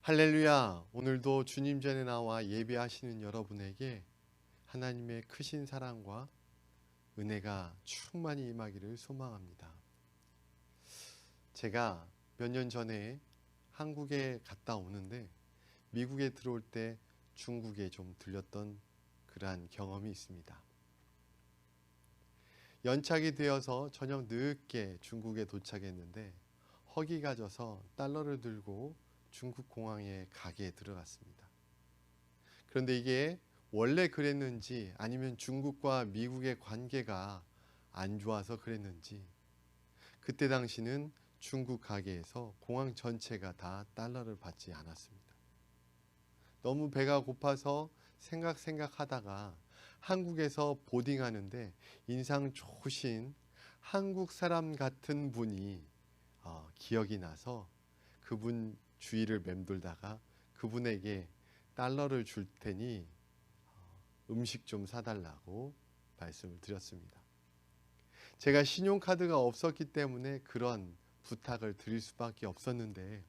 할렐루야! 오늘도 주님 전에 나와 예배하시는 여러분에게 하나님의 크신 사랑과 은혜가 충만히 임하기를 소망합니다. 제가 몇 년 전에 한국에 갔다 오는데 미국에 들어올 때 중국에 좀 들렸던 그러한 경험이 있습니다. 연착이 되어서 저녁 늦게 중국에 도착했는데 허기가 져서 달러를 들고 중국 공항에 가게에 들어갔습니다. 그런데 이게 원래 그랬는지 아니면 중국과 미국의 관계가 안 좋아서 그랬는지 그때 당시는 중국 가게에서 공항 전체가 다 달러를 받지 않았습니다. 너무 배가 고파서 생각하다가 한국에서 보딩하는데 인상 좋으신 한국 사람 같은 분이 기억이 나서 그분 주위를 맴돌다가 그분에게 달러를 줄 테니 음식 좀 사달라고 말씀을 드렸습니다. 제가 신용카드가 없었기 때문에 그런 부탁을 드릴 수밖에 없었는데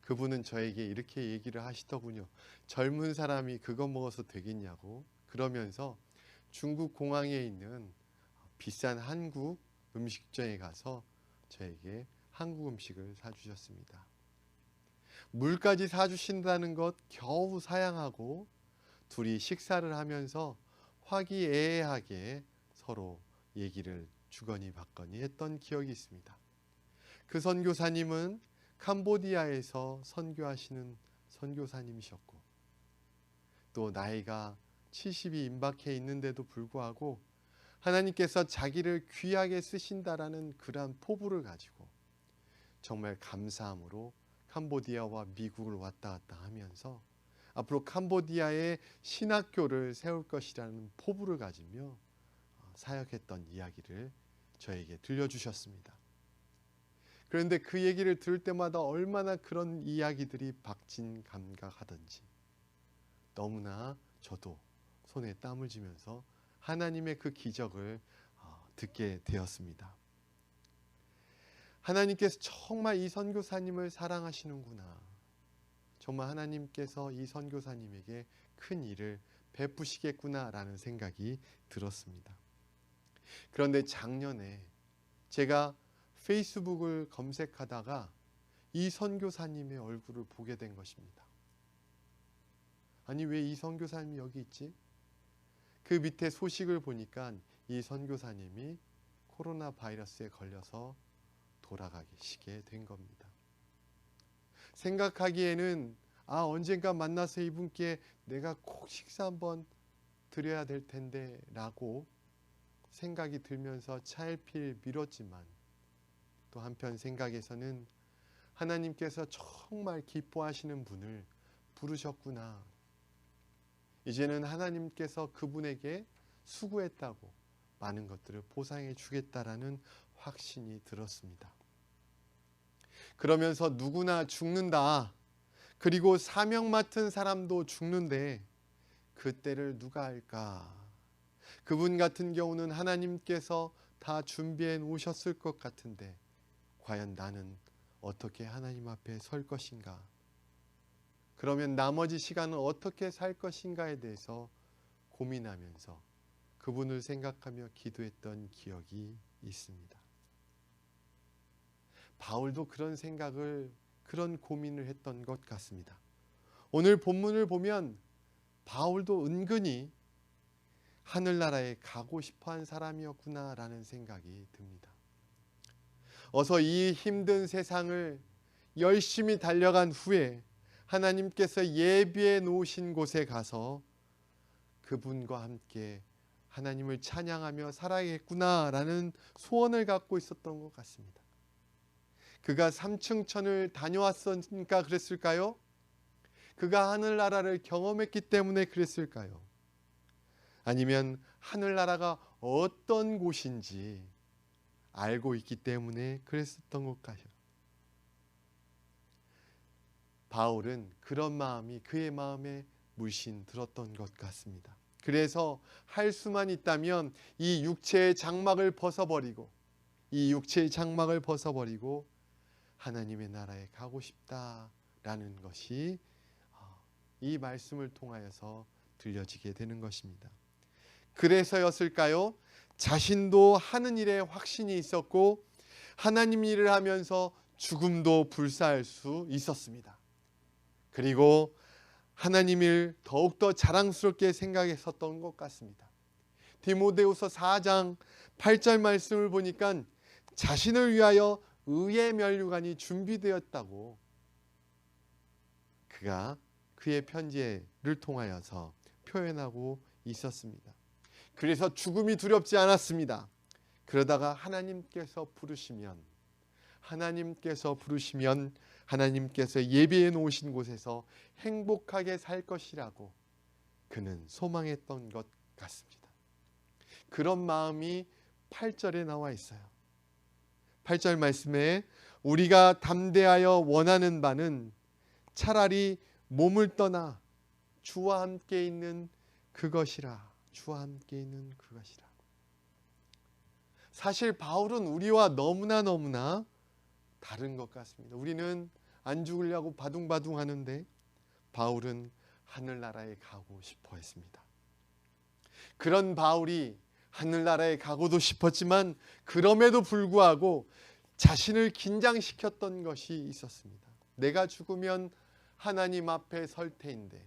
그분은 저에게 이렇게 얘기를 하시더군요. 젊은 사람이 그거 먹어서 되겠냐고. 그러면서 중국 공항에 있는 비싼 한국 음식점에 가서 저에게 한국 음식을 사주셨습니다. 물까지 사주신다는 것 겨우 사양하고 둘이 식사를 하면서 화기애애하게 서로 얘기를 주거니 받거니 했던 기억이 있습니다. 그 선교사님은 캄보디아에서 선교하시는 선교사님이셨고 또 나이가 70이 임박해 있는데도 불구하고 하나님께서 자기를 귀하게 쓰신다라는 그러한 포부를 가지고 정말 감사함으로 캄보디아와 미국을 왔다 갔다 하면서 앞으로 캄보디아에 신학교를 세울 것이라는 포부를 가지며 사역했던 이야기를 저에게 들려주셨습니다. 그런데 그 얘기를 들을 때마다 얼마나 그런 이야기들이 박진감각하던지 너무나 저도 손에 땀을 쥐면서 하나님의 그 기적을 듣게 되었습니다. 하나님께서 정말 이 선교사님을 사랑하시는구나. 정말 하나님께서 이 선교사님에게 큰 일을 베푸시겠구나라는 생각이 들었습니다. 그런데 작년에 제가 페이스북을 검색하다가 이 선교사님의 얼굴을 보게 된 것입니다. 아니, 왜 이 선교사님이 여기 있지? 그 밑에 소식을 보니까 이 선교사님이 코로나 바이러스에 걸려서 돌아가시게 된 겁니다. 생각하기에는 언젠가 만나서 이분께 내가 꼭 식사 한번 드려야 될 텐데 라고 생각이 들면서 차일피일 미뤘지만 또 한편 생각에서는 하나님께서 정말 기뻐하시는 분을 부르셨구나. 이제는 하나님께서 그분에게 수고했다고 많은 것들을 보상해 주겠다라는 확신이 들었습니다. 그러면서 누구나 죽는다. 그리고 사명 맡은 사람도 죽는데 그때를 누가 알까? 그분 같은 경우는 하나님께서 다 준비해 놓으셨을 것 같은데 과연 나는 어떻게 하나님 앞에 설 것인가? 그러면 나머지 시간은 어떻게 살 것인가에 대해서 고민하면서 그분을 생각하며 기도했던 기억이 있습니다. 바울도 그런 생각을, 그런 고민을 했던 것 같습니다. 오늘 본문을 보면 바울도 은근히 하늘나라에 가고 싶어한 사람이었구나라는 생각이 듭니다. 어서 이 힘든 세상을 열심히 달려간 후에 하나님께서 예비해 놓으신 곳에 가서 그분과 함께 하나님을 찬양하며 살아야겠구나라는 소원을 갖고 있었던 것 같습니다. 그가 삼층천을 다녀왔으니까 그랬을까요? 그가 하늘나라를 경험했기 때문에 그랬을까요? 아니면 하늘나라가 어떤 곳인지 알고 있기 때문에 그랬었던 것까요? 바울은 그런 마음이 그의 마음에 물씬 들었던 것 같습니다. 그래서 할 수만 있다면 이 육체의 장막을 벗어버리고 하나님의 나라에 가고 싶다라는 라는 것이 이 말씀을 통하여서 들려지게 되는 것입니다. 그래서였을까요? 자신도 하는 일에 확신이 있었고 하나님 일을 하면서 죽음도 불사할 수 있었습니다. 그리고 하나님 일 더욱더 자랑스럽게 생각했었던 것 같습니다. 디모데후서 4장 8절 말씀을 보니까 자신을 위하여 의의 면류관이 준비되었다고 그가 그의 편지를 통하여서 표현하고 있었습니다. 그래서 죽음이 두렵지 않았습니다. 그러다가 하나님께서 부르시면 하나님께서 예비해 놓으신 곳에서 행복하게 살 것이라고 그는 소망했던 것 같습니다. 그런 마음이 8절에 나와 있어요. 8절 말씀에 우리가 담대하여 원하는 바는 차라리 몸을 떠나 주와 함께 있는 그것이라. 주와 함께 있는 그것이라. 사실 바울은 우리와 너무나 다른 것 같습니다. 우리는 안 죽으려고 바둥바둥 하는데 바울은 하늘나라에 가고 싶어 했습니다. 그런 바울이 하늘나라에 가고도 싶었지만 그럼에도 불구하고 자신을 긴장시켰던 것이 있었습니다. 내가 죽으면 하나님 앞에 설 테인데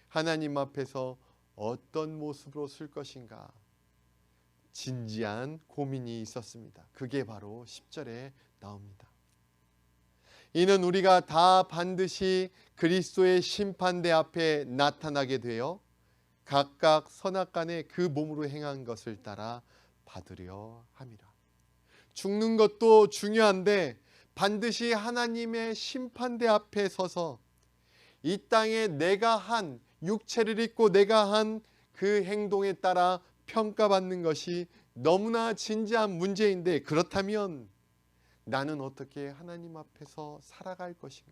하나님 앞에서 어떤 모습으로 쓸 것인가 진지한 고민이 있었습니다. 그게 바로 10절에 나옵니다. 이는 우리가 다 반드시 그리스도의 심판대 앞에 나타나게 되어 각각 선악간에 그 몸으로 행한 것을 따라 받으려 함이라. 죽는 것도 중요한데 반드시 하나님의 심판대 앞에 서서 이 땅에 내가 한 육체를 입고 내가 한 그 행동에 따라 평가받는 것이 너무나 진지한 문제인데 그렇다면 나는 어떻게 하나님 앞에서 살아갈 것인가?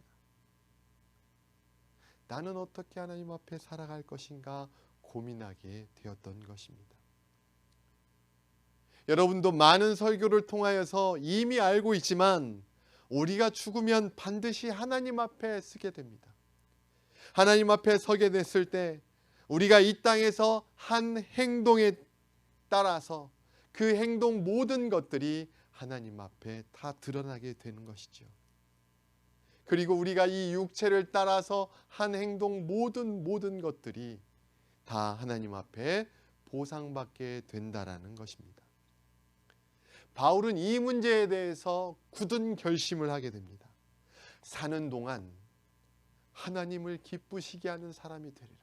나는 어떻게 하나님 앞에 살아갈 것인가 고민하게 되었던 것입니다. 여러분도 많은 설교를 통하여서 이미 알고 있지만 우리가 죽으면 반드시 하나님 앞에 서게 됩니다. 하나님 앞에 서게 됐을 때 우리가 이 땅에서 한 행동에 따라서 그 행동 모든 것들이 하나님 앞에 다 드러나게 되는 것이죠. 그리고 우리가 이 육체를 따라서 한 행동 모든 것들이 다 하나님 앞에 보상받게 된다라는 것입니다. 바울은 이 문제에 대해서 굳은 결심을 하게 됩니다. 사는 동안 하나님을 기쁘시게 하는 사람이 되리라.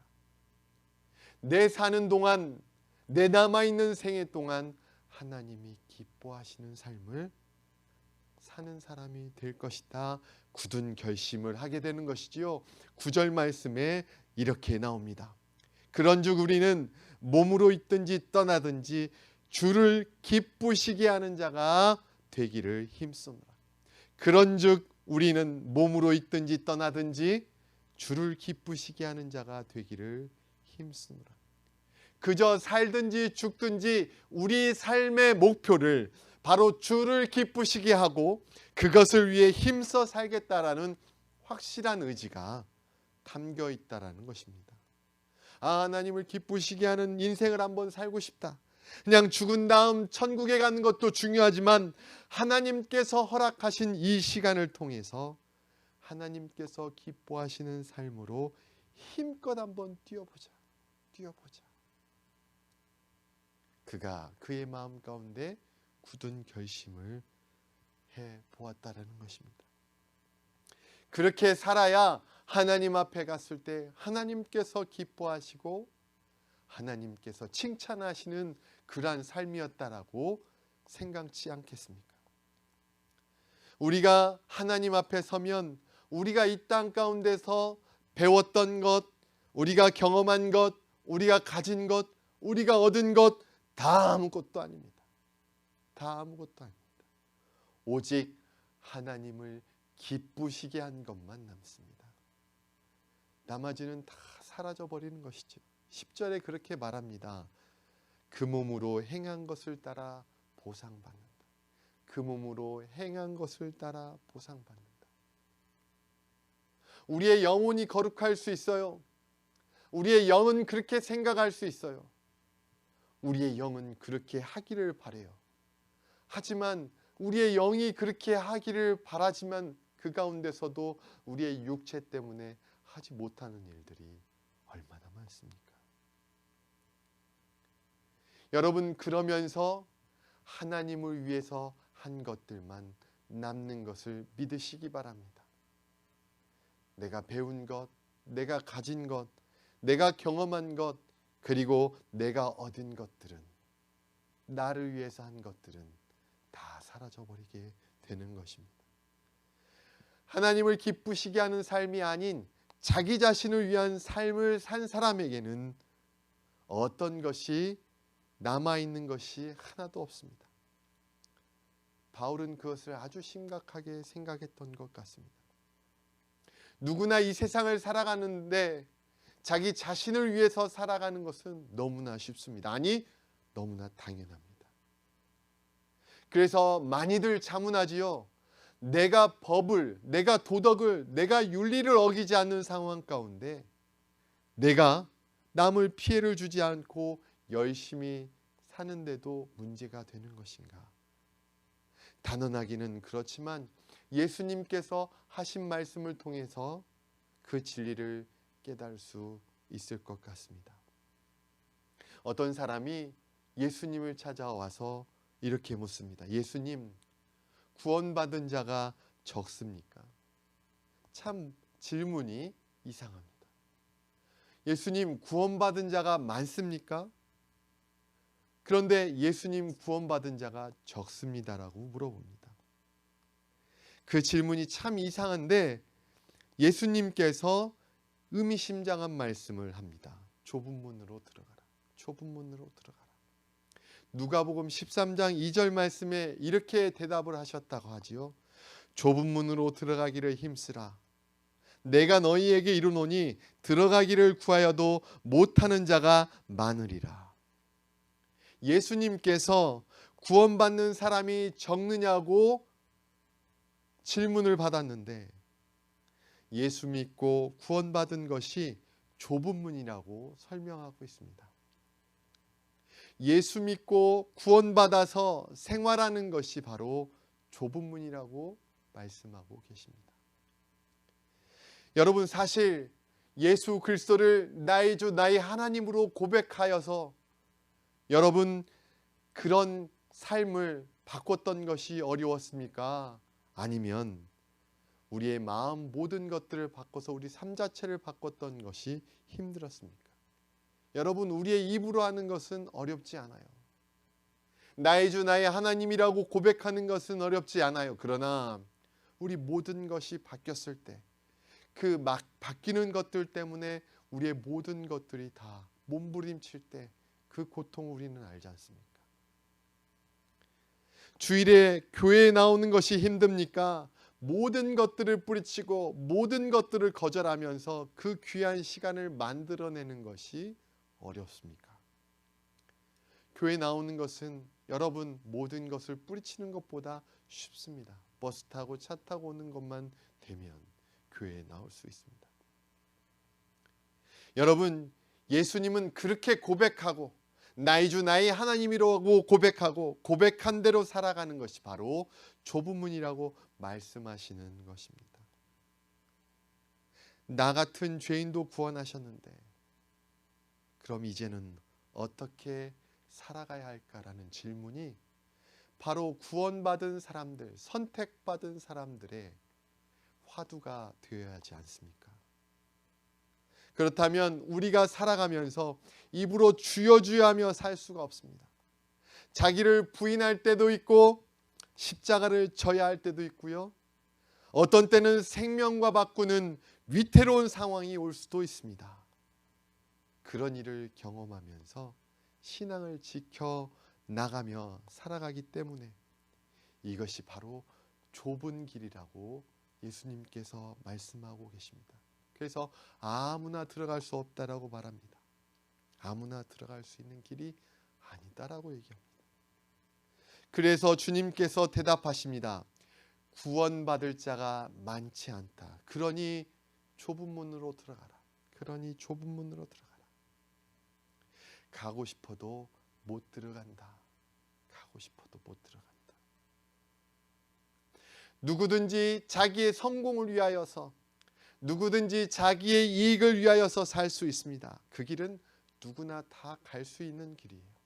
내 사는 동안, 내 남아있는 생애 동안 하나님이 기뻐하시는 삶을 사는 사람이 될 것이다. 굳은 결심을 하게 되는 것이지요. 9절 말씀에 이렇게 나옵니다. 그런즉 우리는 몸으로 있든지 떠나든지 주를 기쁘시게 하는 자가 되기를 힘쓰노라. 그런즉 우리는 몸으로 있든지 떠나든지 주를 기쁘시게 하는 자가 되기를 힘쓰노라. 그저 살든지 죽든지 우리 삶의 목표를 바로 주를 기쁘시게 하고 그것을 위해 힘써 살겠다라는 확실한 의지가 담겨 있다라는 것입니다. 하나님을 기쁘시게 하는 인생을 한번 살고 싶다. 그냥 죽은 다음 천국에 가는 것도 중요하지만 하나님께서 허락하신 이 시간을 통해서 하나님께서 기뻐하시는 삶으로 힘껏 한번 뛰어보자. 그가 그의 마음 가운데 굳은 결심을 해 보았다라는 것입니다. 그렇게 살아야 하나님 앞에 갔을 때 하나님께서 기뻐하시고 하나님께서 칭찬하시는 그러한 삶이었다라고 생각지 않겠습니까? 우리가 하나님 앞에 서면 우리가 이 땅 가운데서 배웠던 것, 우리가 경험한 것, 우리가 가진 것, 우리가 얻은 것 다 아무것도 아닙니다. 다 아무것도 아닙니다. 오직 하나님을 기쁘시게 한 것만 남습니다. 나머지는 다 사라져버리는 것이죠. 10절에 그렇게 말합니다. 그 몸으로 행한 것을 따라 보상받는다. 그 그 몸으로 행한 것을 따라 보상받는다. 우리의 영혼이 거룩할 수 있어요. 우리의 영은 그렇게 생각할 수 있어요. 우리의 영은 그렇게 하기를 바라요. 하지만 우리의 영이 그렇게 하기를 바라지만 그 가운데서도 우리의 육체 때문에 하지 못하는 일들이 얼마나 많습니까? 여러분, 그러면서 하나님을 위해서 한 것들만 남는 것을 믿으시기 바랍니다. 내가 배운 것, 내가 가진 것, 내가 경험한 것, 그리고 내가 얻은 것들은, 나를 위해서 한 것들은 다 사라져버리게 되는 것입니다. 하나님을 기쁘시게 하는 삶이 아닌 자기 자신을 위한 삶을 산 사람에게는 어떤 것이 남아있는 것이 하나도 없습니다. 바울은 그것을 아주 심각하게 생각했던 것 같습니다. 누구나 이 세상을 살아가는데 자기 자신을 위해서 살아가는 것은 너무나 쉽습니다. 아니, 너무나 당연합니다. 그래서 많이들 자문하지요. 내가 법을, 내가 도덕을, 내가 윤리를 어기지 않는 상황 가운데 내가 남을 피해를 주지 않고 열심히 사는데도 문제가 되는 것인가? 단언하기는 그렇지만 예수님께서 하신 말씀을 통해서 그 진리를 깨달을 수 있을 것 같습니다. 어떤 사람이 예수님을 찾아와서 이렇게 묻습니다. 예수님, 구원받은 자가 적습니까? 참 질문이 이상합니다. 예수님, 구원받은 자가 많습니까? 그런데 예수님, 구원받은 자가 적습니다라고 물어봅니다. 그 질문이 참 이상한데 예수님께서 의미심장한 말씀을 합니다. 좁은 문으로 들어가라. 좁은 문으로 들어가라. 누가복음 13장 2절 말씀에 이렇게 대답을 하셨다고 하지요. 좁은 문으로 들어가기를 힘쓰라. 내가 너희에게 이르노니 들어가기를 구하여도 못하는 자가 많으리라. 예수님께서 구원받는 사람이 적느냐고 질문을 받았는데 예수 믿고 구원받은 것이 좁은 문이라고 설명하고 있습니다. 예수 믿고 구원받아서 생활하는 것이 바로 좁은 문이라고 말씀하고 계십니다. 여러분, 사실 예수 그리스도를 나의 주 나의 하나님으로 고백하여서 여러분 그런 삶을 바꿨던 것이 어려웠습니까? 아니면 우리의 마음 모든 것들을 바꿔서 우리 삶 자체를 바꿨던 것이 힘들었습니까? 여러분, 우리의 입으로 하는 것은 어렵지 않아요. 나의 주 나의 하나님이라고 고백하는 것은 어렵지 않아요. 그러나 우리 모든 것이 바뀌었을 때 그 막 바뀌는 것들 때문에 우리의 모든 것들이 다 몸부림칠 때 그 고통을 우리는 알지 않습니까? 주일에 교회에 나오는 것이 힘듭니까? 모든 것들을 뿌리치고 모든 것들을 거절하면서 그 귀한 시간을 만들어내는 것이 어렵습니까? 교회 나오는 것은 여러분 모든 것을 뿌리치는 것보다 쉽습니다. 버스 타고 차 타고 오는 것만 되면 교회에 나올 수 있습니다. 여러분, 예수님은 그렇게 고백하고 나의 주 나의 하나님이라고 고백하고 고백한 대로 살아가는 것이 바로 좁은 문이라고 말씀하시는 것입니다. 나 같은 죄인도 구원하셨는데 그럼 이제는 어떻게 살아가야 할까라는 질문이 바로 구원받은 사람들, 선택받은 사람들의 화두가 되어야 하지 않습니까? 그렇다면 우리가 살아가면서 입으로 주여 주여 하며 살 수가 없습니다. 자기를 부인할 때도 있고 십자가를 져야 할 때도 있고요. 어떤 때는 생명과 바꾸는 위태로운 상황이 올 수도 있습니다. 그런 일을 경험하면서 신앙을 지켜 나가며 살아가기 때문에 이것이 바로 좁은 길이라고 예수님께서 말씀하고 계십니다. 그래서 아무나 들어갈 수 없다라고 말합니다. 아무나 들어갈 수 있는 길이 아니다라고 얘기합니다. 그래서 주님께서 대답하십니다. 구원받을 자가 많지 않다. 그러니 좁은 문으로 들어가라. 그러니 좁은 문으로 들어가라. 가고 싶어도 못 들어간다. 가고 싶어도 못 들어간다. 누구든지 자기의 성공을 위하여서, 누구든지 자기의 이익을 위하여서 살 수 있습니다. 그 길은 누구나 다 갈 수 있는 길이에요.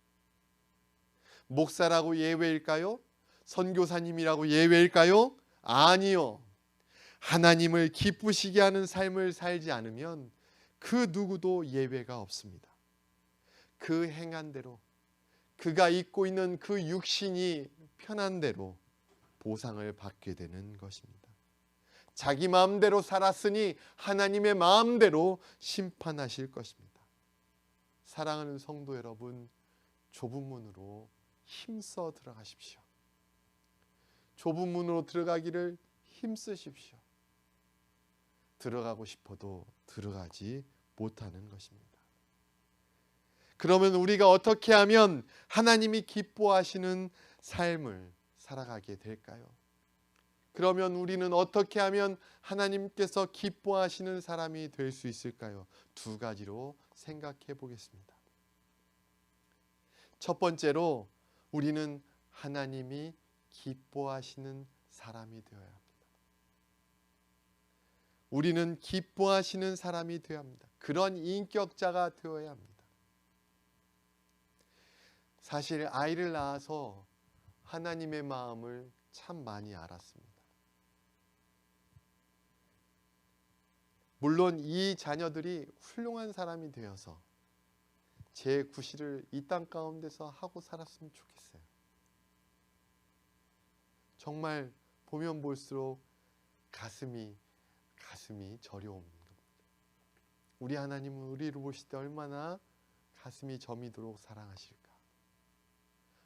목사라고 예외일까요? 선교사님이라고 예외일까요? 아니요. 하나님을 기쁘시게 하는 삶을 살지 않으면 그 누구도 예외가 없습니다. 그 행한 대로, 그가 입고 있는 그 육신이 편한 대로 보상을 받게 되는 것입니다. 자기 마음대로 살았으니 하나님의 마음대로 심판하실 것입니다. 사랑하는 성도 여러분, 좁은 문으로 힘써 들어가십시오. 좁은 문으로 들어가기를 힘쓰십시오. 들어가고 싶어도 들어가지 못하는 것입니다. 그러면 우리가 어떻게 하면 하나님이 기뻐하시는 삶을 살아가게 될까요? 그러면 우리는 어떻게 하면 하나님께서 기뻐하시는 사람이 될 수 있을까요? 두 가지로 생각해 보겠습니다. 첫 번째로 우리는 하나님이 기뻐하시는 사람이 되어야 합니다. 우리는 기뻐하시는 사람이 되어야 합니다. 그런 인격자가 되어야 합니다. 사실 아이를 낳아서 하나님의 마음을 참 많이 알았습니다. 물론 이 자녀들이 훌륭한 사람이 되어서 제 구실을 이 땅 가운데서 하고 살았으면 좋겠어요. 정말 보면 볼수록 가슴이 저려옵니다. 우리 하나님은 우리를 보실 때 얼마나 가슴이 저미도록 사랑하실까.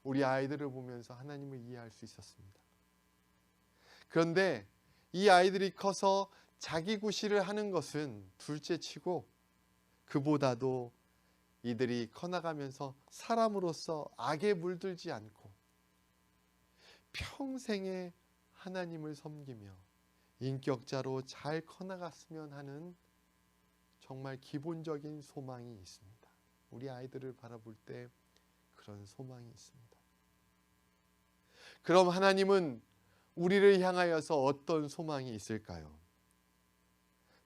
우리 아이들을 보면서 하나님을 이해할 수 있었습니다. 그런데 이 아이들이 커서 자기 구실을 하는 것은 둘째치고 그보다도 이들이 커나가면서 사람으로서 악에 물들지 않고 평생에 하나님을 섬기며 인격자로 잘 커나갔으면 하는 정말 기본적인 소망이 있습니다. 우리 아이들을 바라볼 때 그런 소망이 있습니다. 그럼 하나님은 우리를 향하여서 어떤 소망이 있을까요?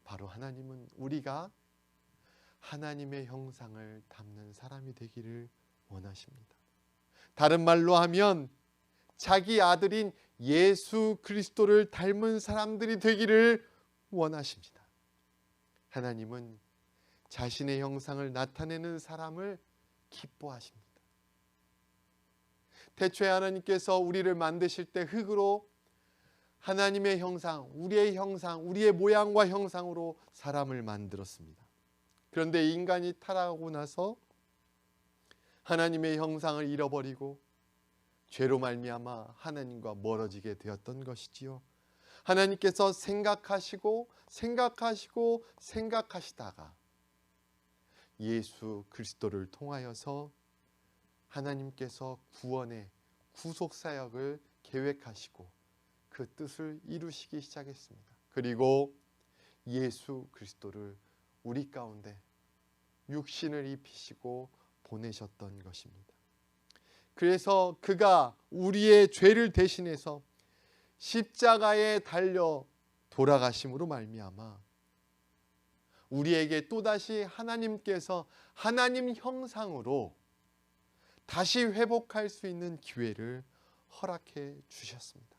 바로 하나님은 우리가 하나님의 형상을 담는 사람이 되기를 원하십니다. 다른 말로 하면 자기 아들인 예수 그리스도를 닮은 사람들이 되기를 원하십니다. 하나님은 자신의 형상을 나타내는 사람을 기뻐하십니다. 태초에 하나님께서 우리를 만드실 때 흙으로 하나님의 형상, 우리의 모양과 형상으로 사람을 만들었습니다. 그런데 인간이 타락하고 나서 하나님의 형상을 잃어버리고 죄로 말미암아 하나님과 멀어지게 되었던 것이지요. 하나님께서 생각하시다가 예수 그리스도를 통하여서 하나님께서 구원의 구속 사역을 계획하시고 그 뜻을 이루시기 시작했습니다. 그리고 예수 그리스도를 우리 가운데 육신을 입히시고 보내셨던 것입니다. 그래서 그가 우리의 죄를 대신해서 십자가에 달려 돌아가심으로 말미암아 우리에게 또다시 하나님께서 하나님 형상으로 다시 회복할 수 있는 기회를 허락해 주셨습니다.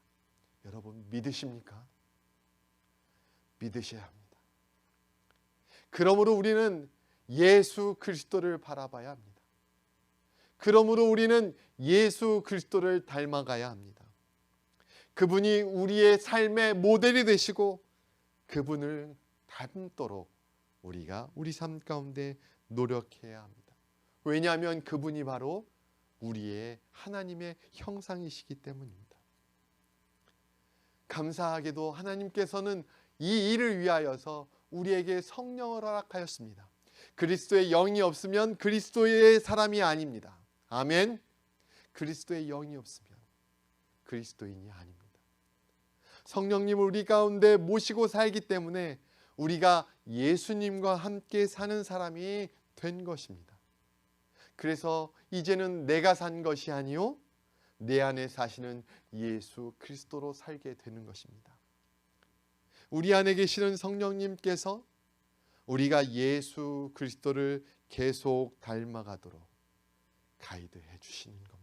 여러분 믿으십니까? 믿으셔야 합니다. 그러므로 우리는 예수 그리스도를 바라봐야 합니다. 그러므로 우리는 예수 그리스도를 닮아가야 합니다. 그분이 우리의 삶의 모델이 되시고 그분을 닮도록 우리가 우리 삶 가운데 노력해야 합니다. 왜냐하면 그분이 바로 우리의 하나님의 형상이시기 때문입니다. 감사하게도 하나님께서는 이 일을 위하여서 우리에게 성령을 허락하였습니다. 그리스도의 영이 없으면 그리스도의 사람이 아닙니다. 아멘. 그리스도의 영이 없으면 그리스도인이 아닙니다. 성령님을 우리 가운데 모시고 살기 때문에 우리가 예수님과 함께 사는 사람이 된 것입니다. 그래서 이제는 내가 산 것이 아니요 내 안에 사시는 예수 그리스도로 살게 되는 것입니다. 우리 안에 계시는 성령님께서 우리가 예수 그리스도를 계속 닮아가도록 가이드해 주시는 겁니다.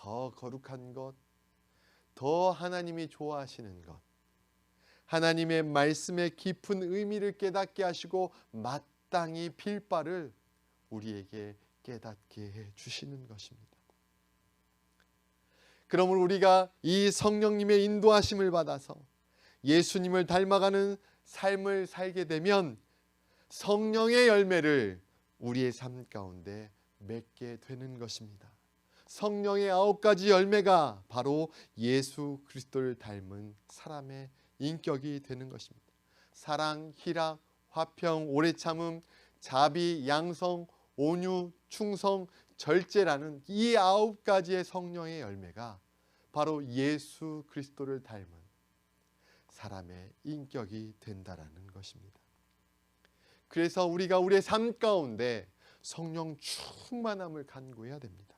더 거룩한 것, 더 하나님이 좋아하시는 것, 하나님의 말씀의 깊은 의미를 깨닫게 하시고 마땅히 빌 바를 우리에게 깨닫게 해 주시는 것입니다. 그러므로 우리가 이 성령님의 인도하심을 받아서 예수님을 닮아가는 삶을 살게 되면 성령의 열매를 우리의 삶 가운데 맺게 되는 것입니다. 성령의 9가지 열매가 바로 예수 그리스도를 닮은 사람의 인격이 되는 것입니다. 사랑, 희락, 화평, 오래 참음, 자비, 양성, 온유, 충성, 절제라는 이 9가지의 성령의 열매가 바로 예수 그리스도를 닮은 사람의 인격이 된다라는 것입니다. 그래서 우리가 우리의 삶 가운데 성령 충만함을 간구해야 됩니다.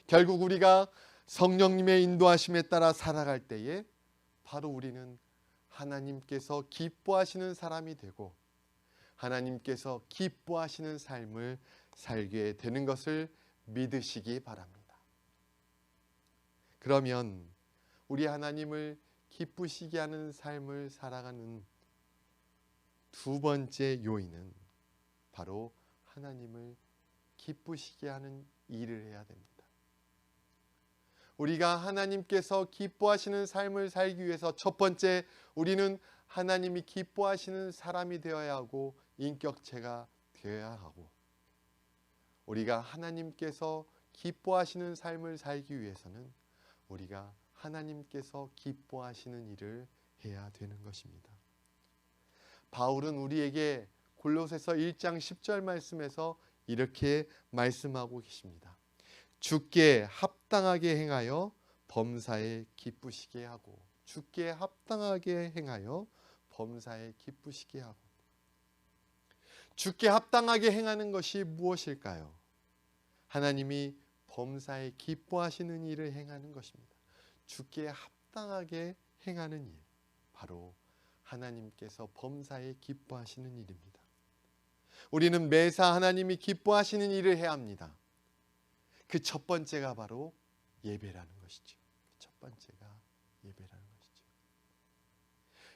결국 우리가 성령님의 인도하심에 따라 살아갈 때에 바로 우리는 하나님께서 기뻐하시는 사람이 되고 하나님께서 기뻐하시는 삶을 살게 되는 것을 믿으시기 바랍니다. 그러면 우리 하나님을 기쁘시게 하는 삶을 살아가는 두 번째 요인은 바로 하나님을 기쁘시게 하는 일을 해야 됩니다. 우리가 하나님께서 기뻐하시는 삶을 살기 위해서 첫 번째 우리는 하나님이 기뻐하시는 사람이 되어야 하고 인격체가 되어야 하고, 우리가 하나님께서 기뻐하시는 삶을 살기 위해서는 우리가 하나님께서 기뻐하시는 일을 해야 되는 것입니다. 바울은 우리에게 골로새서 1장 10절 말씀에서 이렇게 말씀하고 계십니다. 주께 합당하게 행하여 범사에 기쁘시게 하고, 주께 합당하게 행하여 범사에 기쁘시게 하고. 주께 합당하게 행하는 것이 무엇일까요? 하나님이 범사에 기뻐하시는 일을 행하는 것입니다. 주께 합당하게 행하는 일, 바로 하나님께서 범사에 기뻐하시는 일입니다. 우리는 매사 하나님이 기뻐하시는 일을 해야 합니다. 그 첫 번째가 바로 예배라는 것이죠. 첫 번째가 예배라는 것이죠.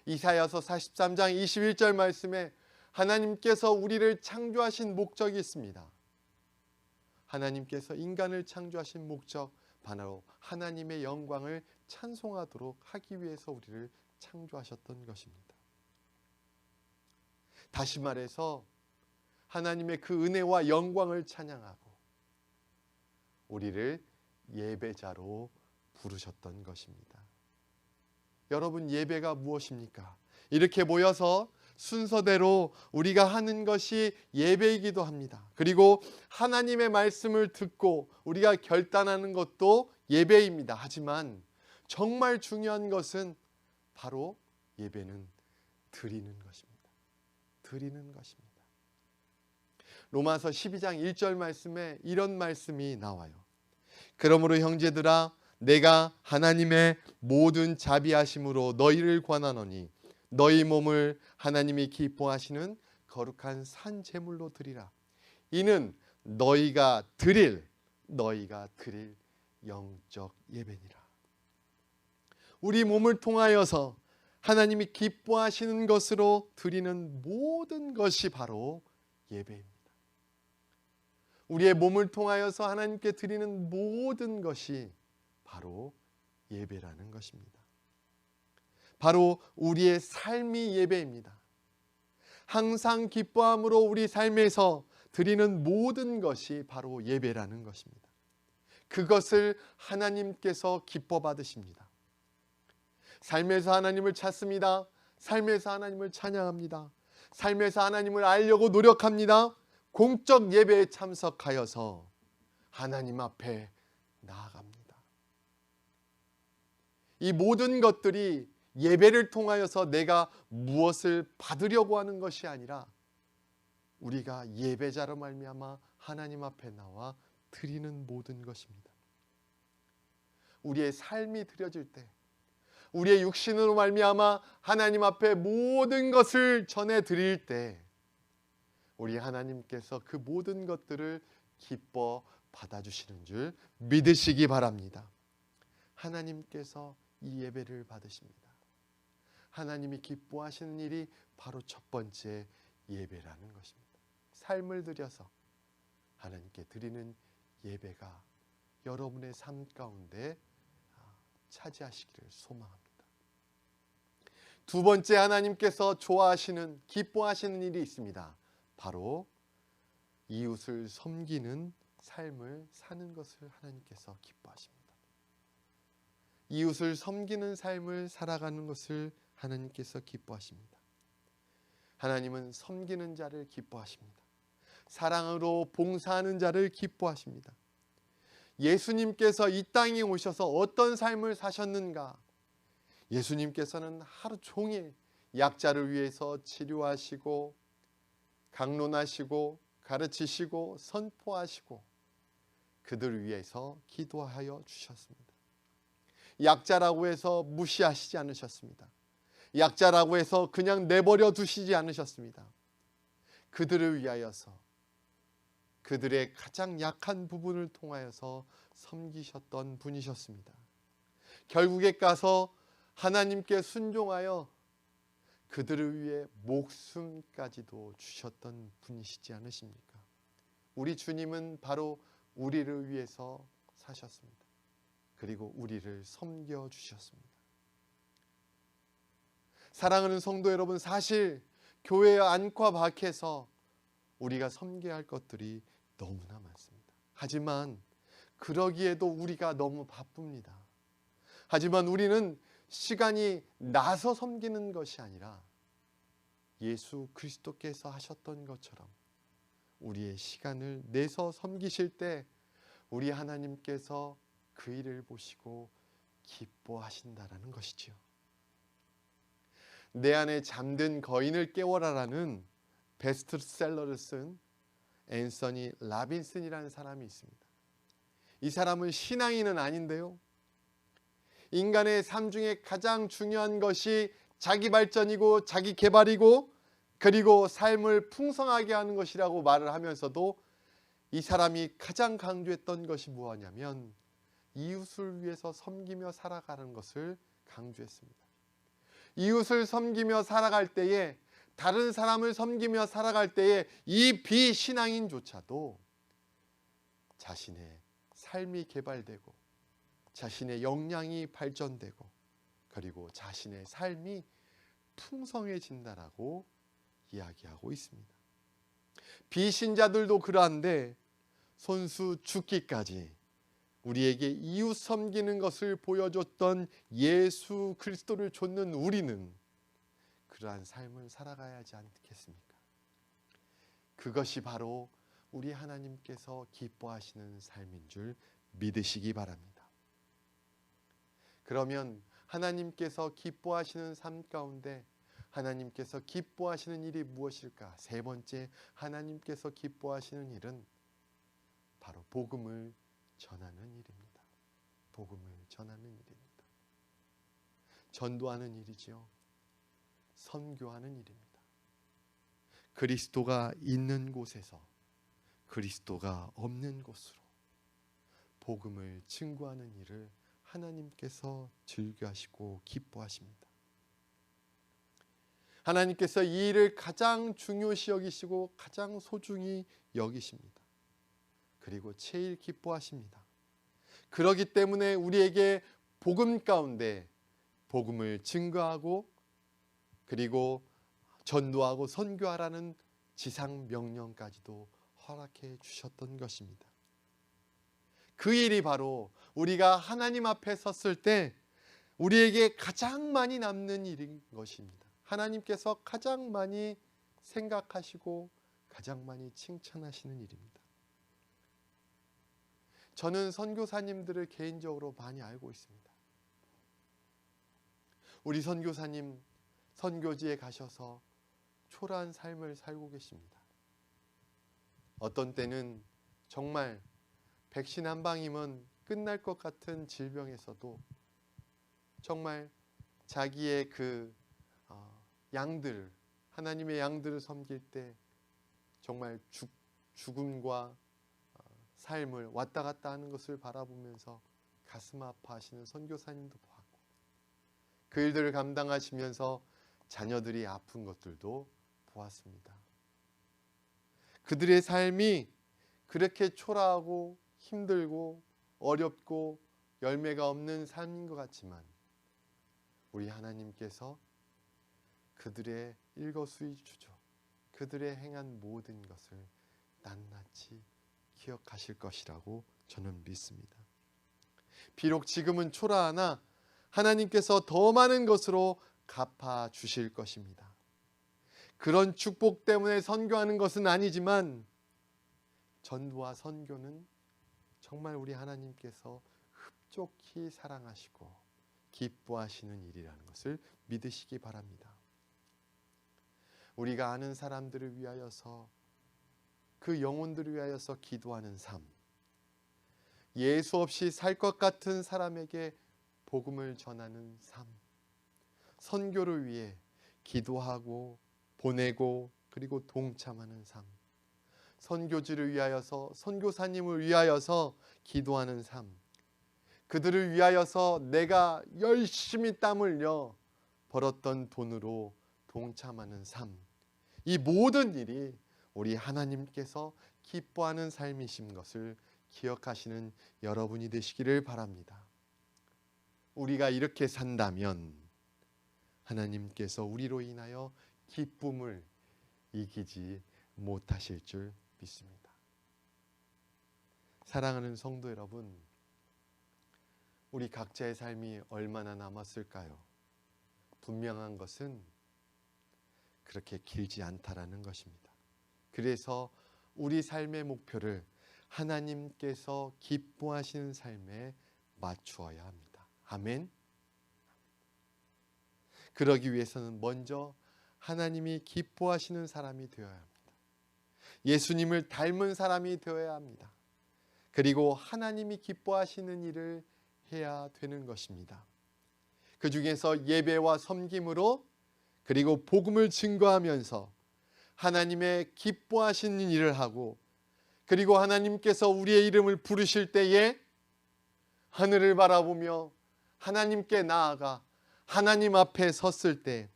이사야서 43장 21절 말씀에 하나님께서 우리를 창조하신 목적이 있습니다. 하나님께서 인간을 창조하신 목적, 바로 하나님의 영광을 찬송하도록 하기 위해서 우리를 창조하셨던 것입니다. 다시 말해서 하나님의 그 은혜와 영광을 찬양하고 우리를 예배자로 부르셨던 것입니다. 여러분, 예배가 무엇입니까? 이렇게 모여서 순서대로 우리가 하는 것이 예배이기도 합니다. 그리고 하나님의 말씀을 듣고 우리가 결단하는 것도 예배입니다. 하지만 정말 중요한 것은 바로 예배는 드리는 것입니다. 드리는 것입니다. 로마서 12장 1절 말씀에 이런 말씀이 나와요. 그러므로 형제들아, 내가 하나님의 모든 자비하심으로 너희를 권하노니 너희 몸을 하나님이 기뻐하시는 거룩한 산 제물로 드리라. 이는 너희가 드릴 영적 예배니라. 우리 몸을 통하여서 하나님이 기뻐하시는 것으로 드리는 모든 것이 바로 예배입니다. 우리의 몸을 통하여서 하나님께 드리는 모든 것이 바로 예배라는 것입니다. 바로 우리의 삶이 예배입니다. 항상 기뻐함으로 우리 삶에서 드리는 모든 것이 바로 예배라는 것입니다. 그것을 하나님께서 기뻐 받으십니다. 삶에서 하나님을 찾습니다. 삶에서 하나님을 찬양합니다. 삶에서 하나님을 알려고 노력합니다. 공적 예배에 참석하여서 하나님 앞에 나아갑니다. 이 모든 것들이 예배를 통하여서 내가 무엇을 받으려고 하는 것이 아니라 우리가 예배자로 말미암아 하나님 앞에 나와 드리는 모든 것입니다. 우리의 삶이 드려질 때, 우리의 육신으로 말미암아 하나님 앞에 모든 것을 전해 드릴 때 우리 하나님께서 그 모든 것들을 기뻐 받아주시는 줄 믿으시기 바랍니다. 하나님께서 이 예배를 받으십니다. 하나님이 기뻐하시는 일이 바로 첫 번째 예배라는 것입니다. 삶을 들여서 하나님께 드리는 예배가 여러분의 삶 가운데 차지하시기를 소망합니다. 두 번째 하나님께서 좋아하시는, 기뻐하시는 일이 있습니다. 바로 이웃을 섬기는 삶을 사는 것을 하나님께서 기뻐하십니다. 이웃을 섬기는 삶을 살아가는 것을 하나님께서 기뻐하십니다. 하나님은 섬기는 자를 기뻐하십니다. 사랑으로 봉사하는 자를 기뻐하십니다. 예수님께서 이 땅에 오셔서 어떤 삶을 사셨는가? 예수님께서는 하루 종일 약자를 위해서 치료하시고 강론하시고 가르치시고 선포하시고 그들을 위해서 기도하여 주셨습니다. 약자라고 해서 무시하시지 않으셨습니다. 약자라고 해서 그냥 내버려 두시지 않으셨습니다. 그들을 위하여서 그들의 가장 약한 부분을 통하여서 섬기셨던 분이셨습니다. 결국에 가서 하나님께 순종하여 그들을 위해 목숨까지도 주셨던 분이시지 않으십니까? 우리 주님은 바로 우리를 위해서 사셨습니다. 그리고 우리를 섬겨주셨습니다. 사랑하는 성도 여러분, 사실 교회 안과 밖에서 우리가 섬겨야 할 것들이 너무나 많습니다. 하지만 그러기에도 우리가 너무 바쁩니다. 하지만 우리는 시간이 나서 섬기는 것이 아니라 예수 그리스도께서 하셨던 것처럼 우리의 시간을 내서 섬기실 때 우리 하나님께서 그 일을 보시고 기뻐하신다라는 것이지요. 내 안에 잠든 거인을 깨워라라는 베스트셀러를 쓴 앤서니 라빈슨이라는 사람이 있습니다. 이 사람은 신앙인은 아닌데요, 인간의 삶 중에 가장 중요한 것이 자기 발전이고 자기 개발이고 그리고 삶을 풍성하게 하는 것이라고 말을 하면서도 이 사람이 가장 강조했던 것이 무엇이냐면 이웃을 위해서 섬기며 살아가는 것을 강조했습니다. 이웃을 섬기며 살아갈 때에, 다른 사람을 섬기며 살아갈 때에 이 비신앙인조차도 자신의 삶이 개발되고 자신의 역량이 발전되고 그리고 자신의 삶이 풍성해진다라고 이야기하고 있습니다. 비신자들도 그러한데 손수 죽기까지 우리에게 이웃 섬기는 것을 보여줬던 예수 그리스도를 좇는 우리는 그러한 삶을 살아가야 하지 않겠습니까? 그것이 바로 우리 하나님께서 기뻐하시는 삶인 줄 믿으시기 바랍니다. 그러면 하나님께서 기뻐하시는 삶 가운데 하나님께서 기뻐하시는 일이 무엇일까? 세 번째, 하나님께서 기뻐하시는 일은 바로 복음을 전하는 일입니다. 복음을 전하는 일입니다. 전도하는 일이지요. 선교하는 일입니다. 그리스도가 있는 곳에서 그리스도가 없는 곳으로 복음을 증거하는 일을 하나님께서 즐겨하시고 기뻐하십니다. 하나님께서 이 일을 가장 중요시 여기시고 가장 소중히 여기십니다. 그리고 제일 기뻐하십니다. 그렇기 때문에 우리에게 복음 가운데 복음을 증거하고 그리고 전도하고 선교하라는 지상 명령까지도 허락해 주셨던 것입니다. 그 일이 바로 우리가 하나님 앞에 섰을 때 우리에게 가장 많이 남는 일인 것입니다. 하나님께서 가장 많이 생각하시고 가장 많이 칭찬하시는 일입니다. 저는 선교사님들을 개인적으로 많이 알고 있습니다. 우리 선교사님 선교지에 가셔서 초라한 삶을 살고 계십니다. 어떤 때는 정말 백신 한 방이면 끝날 것 같은 질병에서도 정말 자기의 그 양들, 하나님의 양들을 섬길 때 정말 죽음과 삶을 왔다 갔다 하는 것을 바라보면서 가슴 아파하시는 선교사님도 보았고, 그 일들을 감당하시면서 자녀들이 아픈 것들도 보았습니다. 그들의 삶이 그렇게 초라하고 힘들고 어렵고 열매가 없는 삶인 것 같지만 우리 하나님께서 그들의 일거수일투족, 그들의 행한 모든 것을 낱낱이 기억하실 것이라고 저는 믿습니다. 비록 지금은 초라하나 하나님께서 더 많은 것으로 갚아주실 것입니다. 그런 축복 때문에 선교하는 것은 아니지만 전도와 선교는 정말 우리 하나님께서 흡족히 사랑하시고 기뻐하시는 일이라는 것을 믿으시기 바랍니다. 우리가 아는 사람들을 위하여서, 그 영혼들을 위하여서 기도하는 삶, 예수 없이 살 것 같은 사람에게 복음을 전하는 삶, 선교를 위해 기도하고 보내고 그리고 동참하는 삶, 선교지를 위하여서, 선교사님을 위하여서 기도하는 삶, 그들을 위하여서 내가 열심히 땀 흘려 벌었던 돈으로 동참하는 삶, 이 모든 일이 우리 하나님께서 기뻐하는 삶이신 것을 기억하시는 여러분이 되시기를 바랍니다. 우리가 이렇게 산다면 하나님께서 우리로 인하여 기쁨을 이기지 못하실 줄 믿습니다. 사랑하는 성도 여러분, 우리 각자의 삶이 얼마나 남았을까요? 분명한 것은 그렇게 길지 않다라는 것입니다. 그래서 우리 삶의 목표를 하나님께서 기뻐하시는 삶에 맞추어야 합니다. 아멘. 그러기 위해서는 먼저 하나님이 기뻐하시는 사람이 되어야 합니다. 예수님을 닮은 사람이 되어야 합니다. 그리고 하나님이 기뻐하시는 일을 해야 되는 것입니다. 그 중에서 예배와 섬김으로 그리고 복음을 증거하면서 하나님의 기뻐하시는 일을 하고, 그리고 하나님께서 우리의 이름을 부르실 때에 하늘을 바라보며 하나님께 나아가 하나님 앞에 섰을 때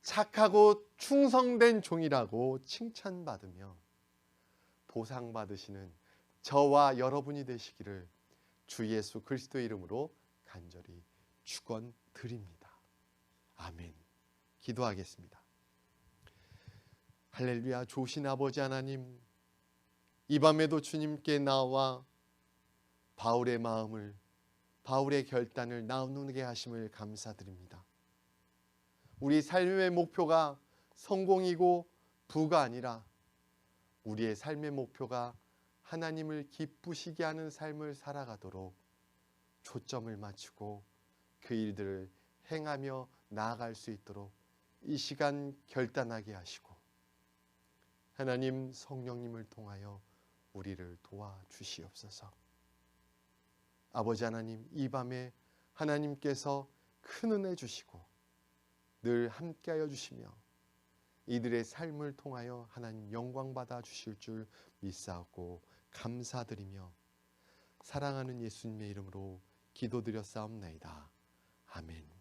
착하고 충성된 종이라고 칭찬받으며 보상받으시는 저와 여러분이 되시기를 주 예수 그리스도의 이름으로 간절히 축원드립니다. 아멘. 기도하겠습니다. 할렐루야. 좋으신 아버지 하나님, 이 밤에도 주님께 나와 바울의 마음을, 바울의 결단을 나누게 하심을 감사드립니다. 우리 삶의 목표가 성공이고 부가 아니라 우리의 삶의 목표가 하나님을 기쁘시게 하는 삶을 살아가도록 초점을 맞추고 그 일들을 행하며 나아갈 수 있도록 이 시간 결단하게 하시고, 하나님 성령님을 통하여 우리를 도와주시옵소서. 아버지 하나님, 이 밤에 하나님께서 큰 은혜 주시고 늘 함께하여 주시며 이들의 삶을 통하여 하나님 영광 받아 주실 줄 믿사옵고 감사드리며 사랑하는 예수님의 이름으로 기도드렸사옵나이다. 아멘.